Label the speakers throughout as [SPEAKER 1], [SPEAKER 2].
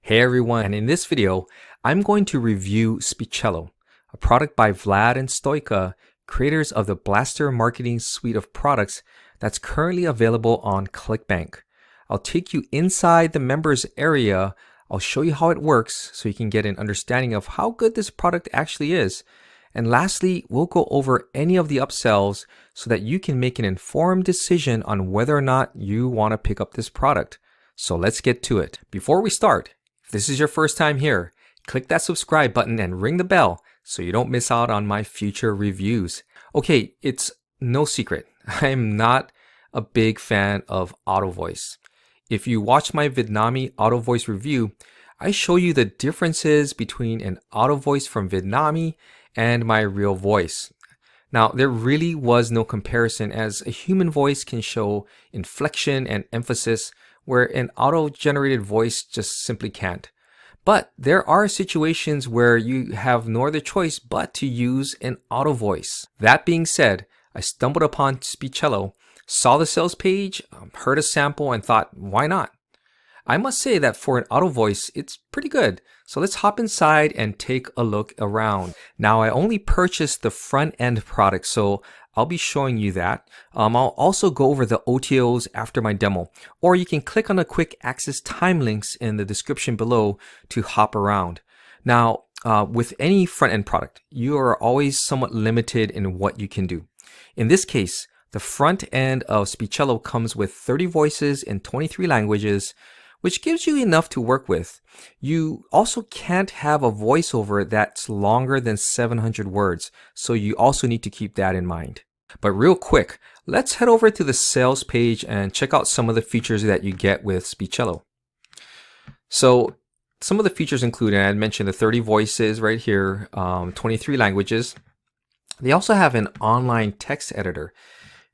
[SPEAKER 1] Hey everyone, and in this video, I'm going to review Speechelo, a product by Vlad and Stoica, creators of the Blaster marketing suite of products that's currently available on ClickBank. I'll take you inside the members area, I'll show you how it works so you can get an understanding of how good this product actually is. And lastly, we'll go over any of the upsells so that you can make an informed decision on whether or not you want to pick up this product. So let's get to it. Before we start, if this is your first time here, click that subscribe button and ring the bell so you don't miss out on my future reviews. Okay, it's no secret, I'm not a big fan of auto voice. If you watch my Vietnamese auto voice review, I show you the differences between an auto voice from Vietnamese and my real voice. Now, there really was no comparison, as a human voice can show inflection and emphasis where an auto-generated voice just simply can't. But there are situations where you have no other choice but to use an auto voice. That being said, I stumbled upon Speechelo, saw the sales page, heard a sample, and thought, why not? I must say that for an auto voice, it's pretty good. So let's hop inside and take a look around. Now, I only purchased the front end product, so I'll be showing you that. I'll also go over the OTOs after my demo, or you can click on the quick access time links in the description below to hop around. Now, with any front end product, you are always somewhat limited in what you can do. In this case, the front end of Speechelo comes with 30 voices in 23 languages, which gives you enough to work with. You also can't have a voiceover that's longer than 700 words, so you also need to keep that in mind. But real quick, let's head over to the sales page and check out some of the features that you get with Speechelo. So some of the features include, and I mentioned the 30 voices right here, 23 languages. They also have an online text editor.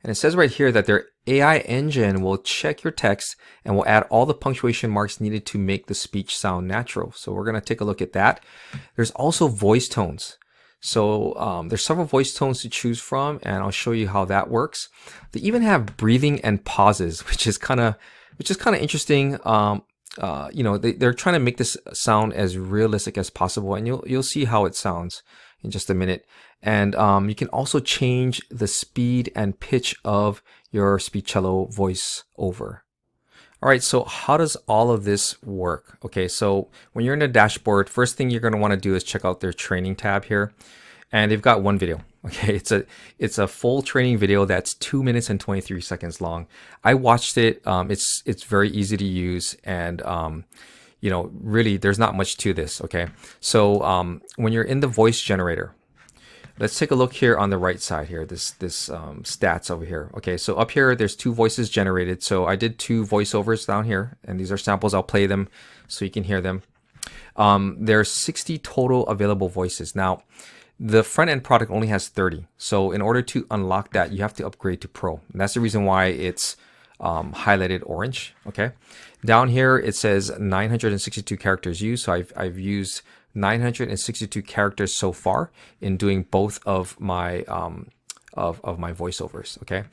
[SPEAKER 1] And it says right here that their AI engine will check your text and will add all the punctuation marks needed to make the speech sound natural. So we're going to take a look at that. There's also voice tones. So there's several voice tones to choose from, and I'll show you how that works. They even have breathing and pauses, which is kind of interesting. You know, they're trying to make this sound as realistic as possible, and you'll see how it sounds in just a minute. And you can also change the speed and pitch of your Speechelo voiceover. All right, so how does all of this work? Okay, so when you're in the dashboard, first thing you're going to want to do is check out their training tab here. And they've got one video. Okay, it's a full training video that's 2 minutes and 23 seconds long. I watched it. It's very easy to use, and you know, really there's not much to this. Okay, so when you're in the voice generator, let's take a look here on the right side here, this stats over here. Okay, so up here, there's 2 voices generated. So I did 2 voiceovers down here, and these are samples. I'll play them so you can hear them. There's 60 total available voices. Now, the front end product only has 30. So in order to unlock that, you have to upgrade to Pro. And that's the reason why it's highlighted orange. Okay, down here, it says 962 characters used. So I've used 962 characters so far in doing both of my my voiceovers. Okay,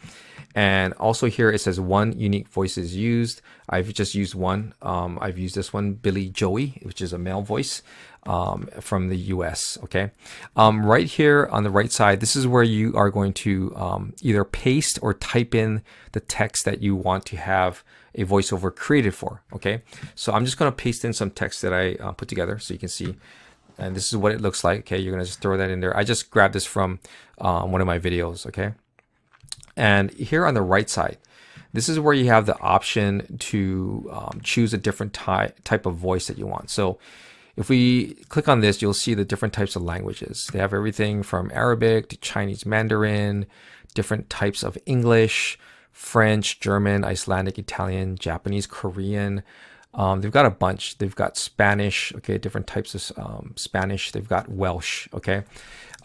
[SPEAKER 1] and also here it says 1 unique voice is used. I've just used one. I've used this one, Billy Joey, which is a male voice from the US. Okay, right here on the right side, this is where you are going to either paste or type in the text that you want to have a voiceover created for. Okay, so I'm just going to paste in some text that I put together so you can see, and this is what it looks like. Okay, you're going to just throw that in there. I just grabbed this from one of my videos. Okay, and here on the right side, this is where you have the option to choose a different type of voice that you want. So if we click on this, you'll see the different types of languages. They have everything from Arabic to Chinese Mandarin, different types of English, French, German, Icelandic, Italian, Japanese, Korean. They've got a bunch. They've got Spanish, okay, different types of Spanish. They've got Welsh, okay.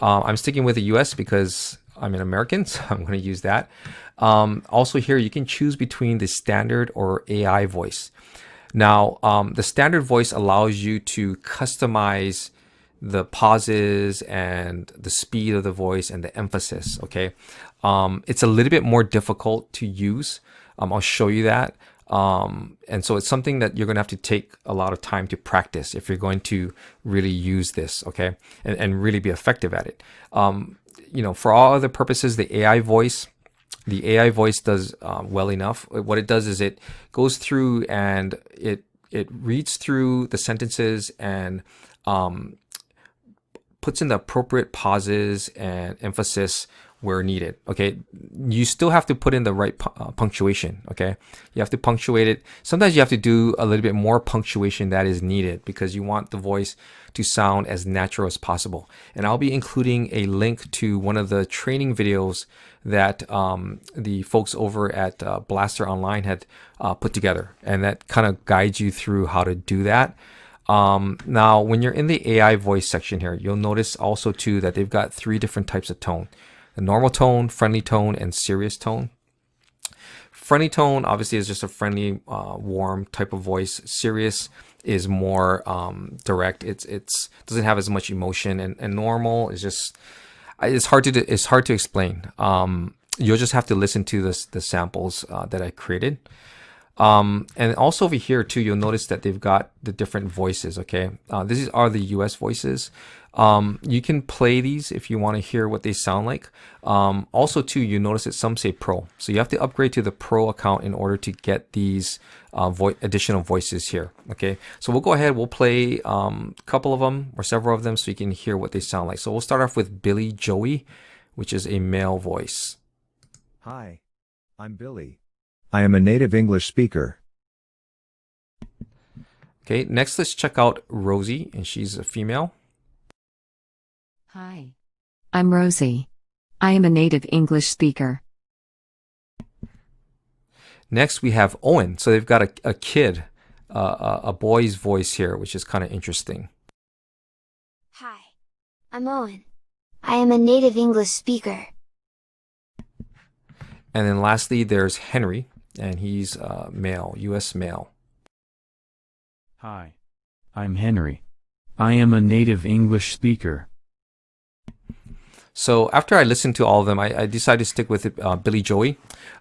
[SPEAKER 1] I'm sticking with the US because I'm an American, so I'm going to use that. Also here, you can choose between the standard or AI voice. Now, the standard voice allows you to customize the pauses and the speed of the voice and the emphasis, okay? It's a little bit more difficult to use. I'll show you that. And so it's something that you're going to have to take a lot of time to practice if you're going to really use this, okay, and really be effective at it. For all other purposes, the AI voice does well enough. What it does is it goes through and it reads through the sentences and puts in the appropriate pauses and emphasis where needed. Okay, you still have to put in the right punctuation. Okay, you have to punctuate it. Sometimes you have to do a little bit more punctuation that is needed because you want the voice to sound as natural as possible. And I'll be including a link to one of the training videos that the folks over at Blaster Online had put together, and that kind of guides you through how to do that. Now, when you're in the AI voice section here, you'll notice also too that they've got 3 different types of tone: the normal tone, friendly tone, and serious tone. Friendly tone obviously is just a friendly, warm type of voice. Serious is more direct. It's doesn't have as much emotion, and normal is just it's hard to explain. You'll just have to listen to the samples that I created. And also over here too, you'll notice that they've got the different voices. Okay, these are the US voices. You can play these if you want to hear what they sound like. Also too, you notice that some say Pro, so you have to upgrade to the Pro account in order to get these additional voices here. Okay, so we'll go ahead, we'll play a couple of them or several of them so you can hear what they sound like. So we'll start off with Billy Joey, which is a male voice.
[SPEAKER 2] Hi, I'm Billy. I am a native English speaker.
[SPEAKER 1] Okay, next let's check out Rosie, and she's a female.
[SPEAKER 3] Hi, I'm Rosie. I am a native English speaker.
[SPEAKER 1] Next we have Owen. So they've got a kid, a boy's voice here, which is kind of interesting.
[SPEAKER 4] Hi, I'm Owen. I am a native English speaker.
[SPEAKER 1] And then lastly, there's Henry, and he's male, US male.
[SPEAKER 5] Hi, I'm Henry. I am a native English speaker.
[SPEAKER 1] So after I listened to all of them, I decided to stick with Billy Joey.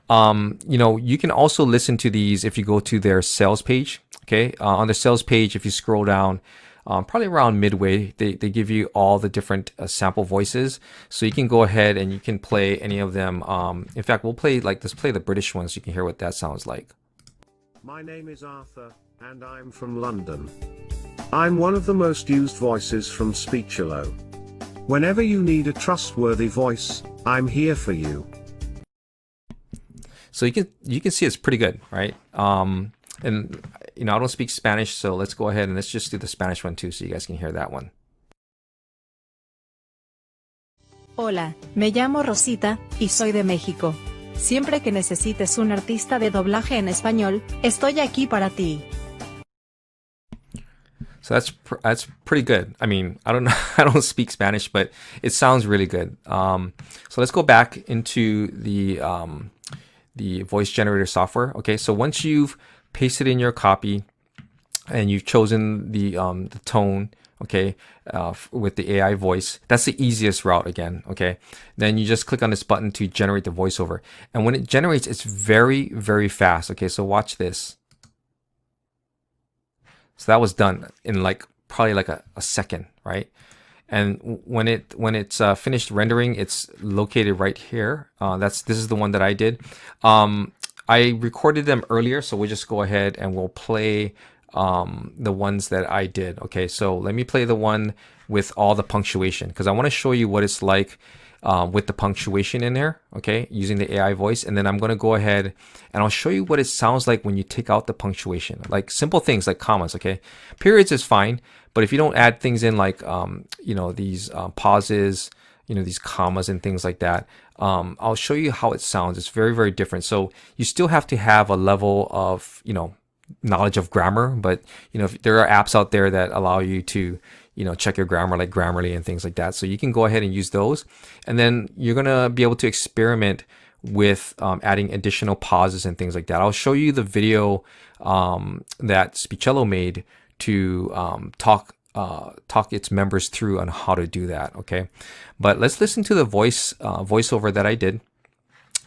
[SPEAKER 1] You can also listen to these if you go to their sales page. Okay, on the sales page, if you scroll down, probably around midway, they give you all the different sample voices. So you can go ahead and you can play any of them. In fact, let's play the British ones so you can hear what that sounds like.
[SPEAKER 6] My name is Arthur, and I'm from London. I'm one of the most used voices from Speechelo. Whenever you need a trustworthy voice, I'm here for you.
[SPEAKER 1] So you can see it's pretty good, right? And I don't speak Spanish, so let's go ahead and let's just do the Spanish one too, so you guys can hear that one.
[SPEAKER 7] Hola, me llamo Rosita, y soy de México. Siempre que necesites un artista de doblaje en español, estoy aquí para ti.
[SPEAKER 1] So that's pretty good. I mean, I don't speak Spanish, but it sounds really good. So let's go back into the voice generator software. Okay, so once you've pasted in your copy and you've chosen the tone, okay, with the AI voice, that's the easiest route again. Okay, then you just click on this button to generate the voiceover, and when it generates, it's very, very fast. Okay, so watch this. So that was done in probably a second, right? And when it's finished rendering, it's located right here. This is the one that I did. I recorded them earlier, so we'll just go ahead and we'll play the ones that I did. Okay, so let me play the one with all the punctuation because I want to show you what it's like with the punctuation in there, okay, using the AI voice. And then I'm going to go ahead and I'll show you what it sounds like when you take out the punctuation, like simple things like commas, okay. Periods is fine, but if you don't add things in like, these pauses, these commas and things like that, I'll show you how it sounds. It's very, very different. So you still have to have a level of, knowledge of grammar, but, if there are apps out there that allow you to, check your grammar like Grammarly and things like that. So you can go ahead and use those. And then you're going to be able to experiment with adding additional pauses and things like that. I'll show you the video that Speechelo made to talk its members through on how to do that. Okay, but let's listen to the voiceover that I did.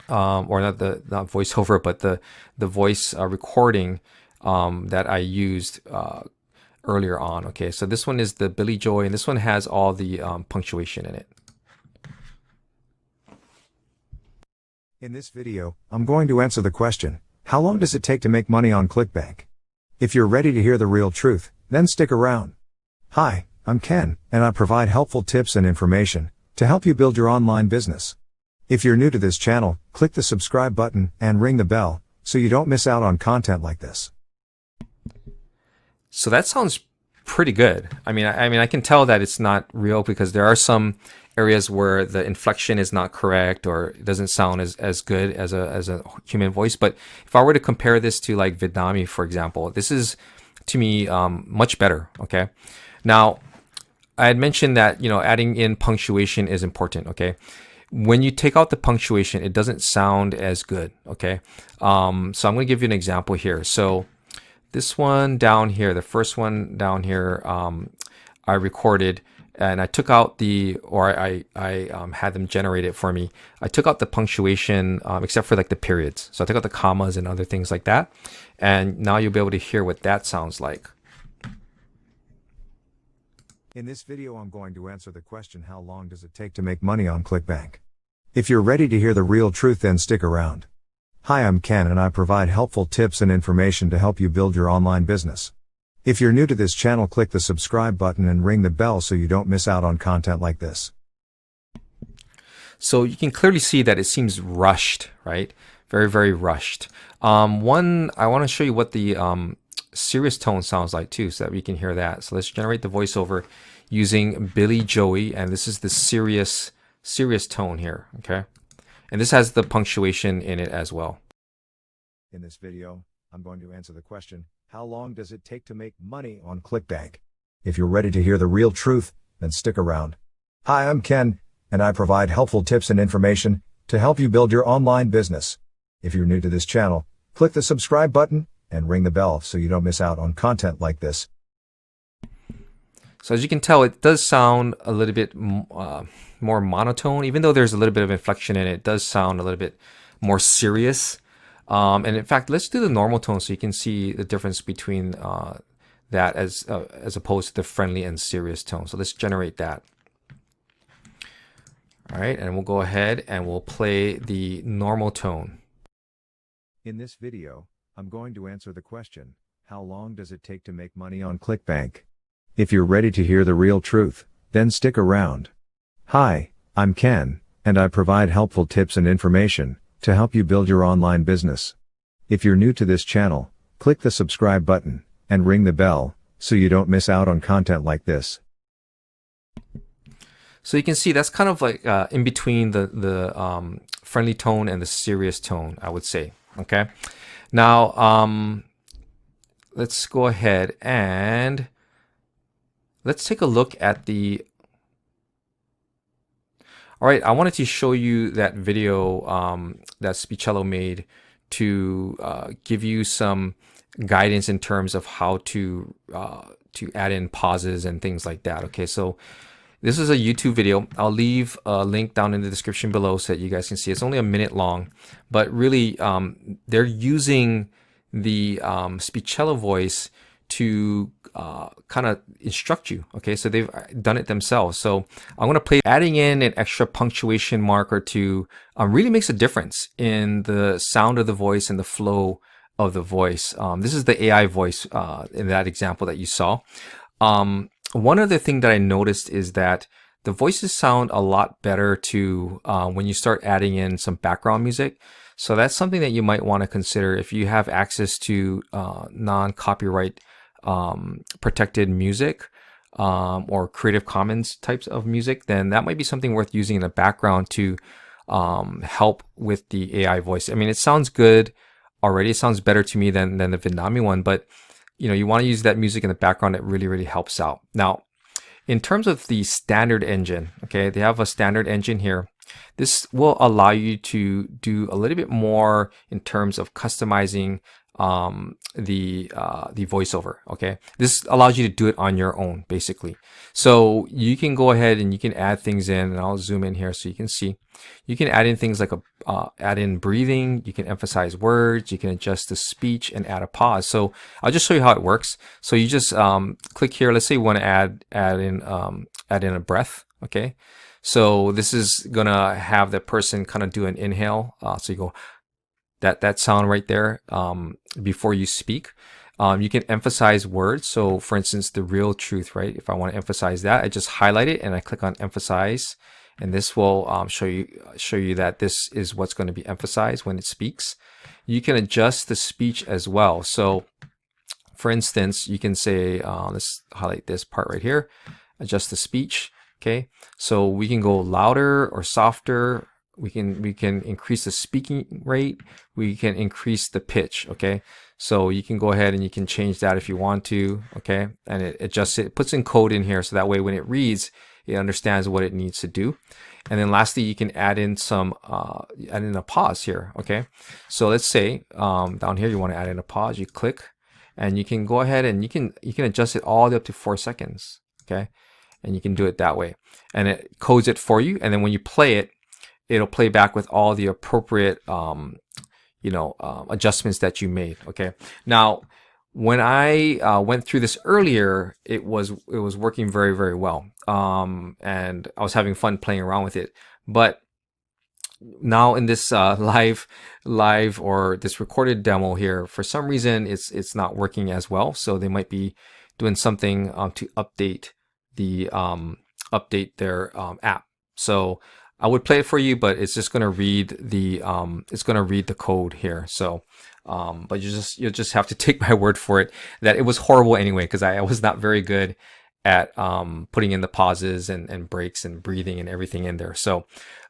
[SPEAKER 1] or not voiceover, but the voice recording that I used earlier on. Okay, so this one is the Billy Joy, and this one has all the punctuation in it.
[SPEAKER 2] In this video, I'm going to answer the question, how long does it take to make money on ClickBank? If you're ready to hear the real truth, then stick around. Hi, I'm Ken, and I provide helpful tips and information to help you build your online business. If you're new to this channel, click the subscribe button and ring the bell so you don't miss out on content like this.
[SPEAKER 1] So that sounds pretty good. I mean, I can tell that it's not real because there are some areas where the inflection is not correct or it doesn't sound as good as a human voice. But if I were to compare this to like Vietnamese, for example, this is to me much better. Okay. Now, I had mentioned that, you know, adding in punctuation is important. Okay. When you take out the punctuation, it doesn't sound as good. Okay. So I'm going to give you an example here. So this one down here, the first one down here, I recorded and I took out I had them generate it for me. I took out the punctuation except for like the periods. So I took out the commas and other things like that. And now you'll be able to hear what that sounds like.
[SPEAKER 2] In this video, I'm going to answer the question, how long does it take to make money on ClickBank? If you're ready to hear the real truth, then stick around. Hi, I'm Ken, and I provide helpful tips and information to help you build your online business. If you're new to this channel, click the subscribe button and ring the bell so you don't miss out on content like this.
[SPEAKER 1] So you can clearly see that it seems rushed, right? Very, very rushed. I want to show you what the serious tone sounds like too, so that we can hear that. So let's generate the voiceover using Billy Joey, and this is the serious tone here, okay? And this has the punctuation in it as well.
[SPEAKER 2] In this video, I'm going to answer the question, how long does it take to make money on ClickBank? If you're ready to hear the real truth, then stick around. Hi, I'm Ken, and I provide helpful tips and information to help you build your online business. If you're new to this channel, click the subscribe button and ring the bell so you don't miss out on content like this.
[SPEAKER 1] So as you can tell, it does sound a little bit more monotone, even though there's a little bit of inflection in it. It does sound a little bit more serious. And in fact, let's do the normal tone so you can see the difference between that as opposed to the friendly and serious tone. So let's generate that. All right, and we'll go ahead and we'll play the normal tone.
[SPEAKER 2] In this video, I'm going to answer the question, how long does it take to make money on ClickBank? If you're ready to hear the real truth, then stick around. Hi, I'm Ken, and I provide helpful tips and information to help you build your online business. If you're new to this channel, click the subscribe button and ring the bell so you don't miss out on content like this.
[SPEAKER 1] So you can see that's kind of like in between the friendly tone and the serious tone, I would say. Okay. Now, let's go ahead and let's take a look at the. All right, I wanted to show you that video that Speechelo made to give you some guidance in terms of how to add in pauses and things like that. Okay, so this is a YouTube video. I'll leave a link down in the description below so that you guys can see. It's only a minute long, but really they're using the Speechelo voice to kind of instruct you. Okay, so they've done it themselves. So I'm going to play. Adding in an extra punctuation mark or two really makes a difference in the sound of the voice and the flow of the voice. This is the AI voice in that example that you saw. One other thing that I noticed is that the voices sound a lot better to when you start adding in some background music. So that's something that you might want to consider if you have access to non-copyright protected music or Creative Commons types of music, then that might be something worth using in the background to help with the AI voice. I mean, it sounds good already. It sounds better to me than the Vietnamese one, but you know, you want to use that music in the background. It really, really helps out. Now, in terms of the standard engine, okay, they have a standard engine here. This will allow you to do a little bit more in terms of customizing the voiceover. Okay, this allows you to do it on your own, basically. So you can go ahead and you can add things in, and I'll zoom in here so you can see. You can add in things like add in breathing. You can emphasize words. You can adjust the speech and add a pause. So I'll just show you how it works. So you just click here. Let's say you want to add in a breath. Okay, so this is gonna have the person kind of do an inhale. So you go that sound right there before you speak. You can emphasize words. So for instance, the real truth, right? If I want to emphasize that, I just highlight it and I click on emphasize, and this will show you that this is what's going to be emphasized when it speaks. You can adjust the speech as well. So for instance, you can say, let's highlight this part right here, adjust the speech. Okay, so we can go louder or softer. We can increase the speaking rate. We can increase the pitch. Okay, so you can go ahead and you can change that if you want to. Okay, and it adjusts it, puts in code in here, so that way when it reads, it understands what it needs to do. And then lastly, you can add in a pause here. Okay, so let's say down here you want to add in a pause. You click, and you can go ahead and you can adjust it all the way up to 4 seconds. Okay, and you can do it that way, and it codes it for you. And then when you play it, it'll play back with all the appropriate, adjustments that you made. Okay. Now, when I went through this earlier, it was working very, very well, and I was having fun playing around with it. But now in this live or this recorded demo here, for some reason, it's not working as well. So they might be doing something to update their app. So I would play it for you, but it's just going to read the code here. So, but you'll just have to take my word for it that it was horrible anyway, because I was not very good at putting in the pauses and breaks and breathing and everything in there. So,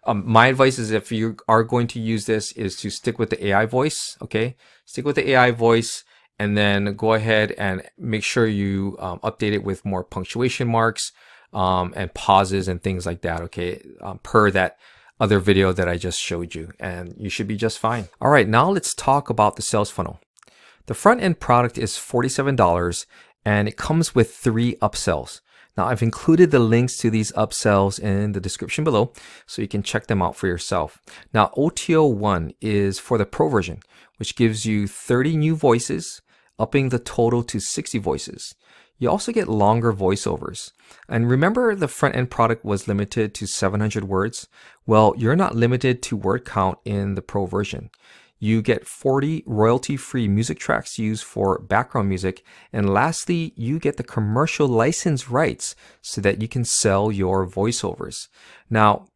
[SPEAKER 1] my advice is, if you are going to use this, is to stick with the AI voice. Okay, stick with the AI voice, and then go ahead and make sure you update it with more punctuation marks. And pauses and things like that, okay, per that other video that I just showed you, and you should be just fine. All right, now let's talk about the sales funnel. The front end product is $47, and it comes with 3 upsells. Now I've included the links to these upsells in the description below, so you can check them out for yourself. Now OTO 1 is for the pro version, which gives you 30 new voices, upping the total to 60 voices. You also get longer voiceovers. And remember, the front-end product was limited to 700 words? Well, you're not limited to word count in the Pro version. You get 40 royalty-free music tracks used for background music. And lastly, you get the commercial license rights so that you can sell your voiceovers. Now,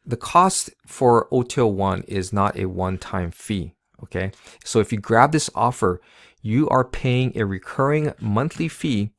[SPEAKER 1] the cost for OTO 1 is not a one-time fee. Okay, so if you grab this offer, you are paying a recurring monthly fee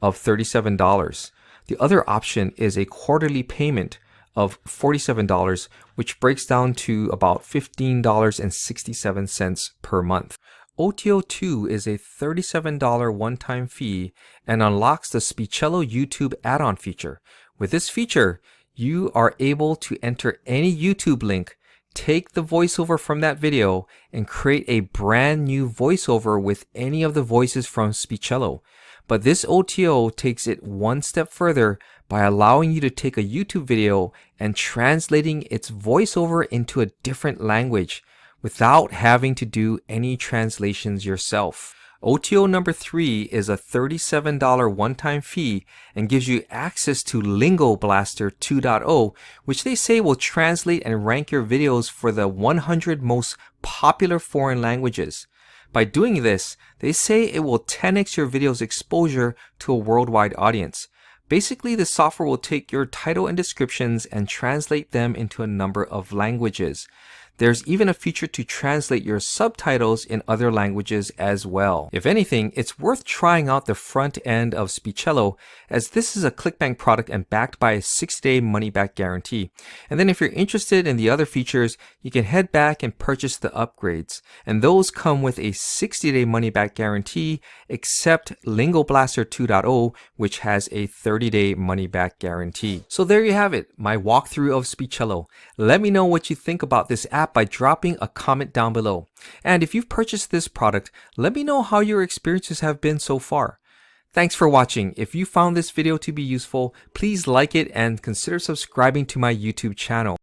[SPEAKER 1] of $37. The other option is a quarterly payment of $47, which breaks down to about $15.67 per month. OTO 2 is a $37 one-time fee and unlocks the Speechelo YouTube add-on feature. With this feature, you are able to enter any YouTube link, take the voiceover from that video, and create a brand new voiceover with any of the voices from Speechelo. But this OTO takes it one step further by allowing you to take a YouTube video and translating its voiceover into a different language without having to do any translations yourself. OTO number 3 is a $37 one-time fee and gives you access to Lingo Blaster 2.0, which they say will translate and rank your videos for the 100 most popular foreign languages. By doing this, they say it will 10x your video's exposure to a worldwide audience. Basically, the software will take your title and descriptions and translate them into a number of languages. There's even a feature to translate your subtitles in other languages as well. If anything, it's worth trying out the front end of Speechelo, as this is a ClickBank product and backed by a 6-day money-back guarantee. And then if you're interested in the other features, you can head back and purchase the upgrades. And those come with a 60-day money-back guarantee, except Lingo Blaster 2.0, which has a 30-day money-back guarantee. So there you have it, my walkthrough of Speechelo. Let me know what you think about this app app by dropping a comment down below. And if you've purchased this product, let me know how your experiences have been so far. Thanks for watching. If you found this video to be useful, please like it and consider subscribing to my YouTube channel.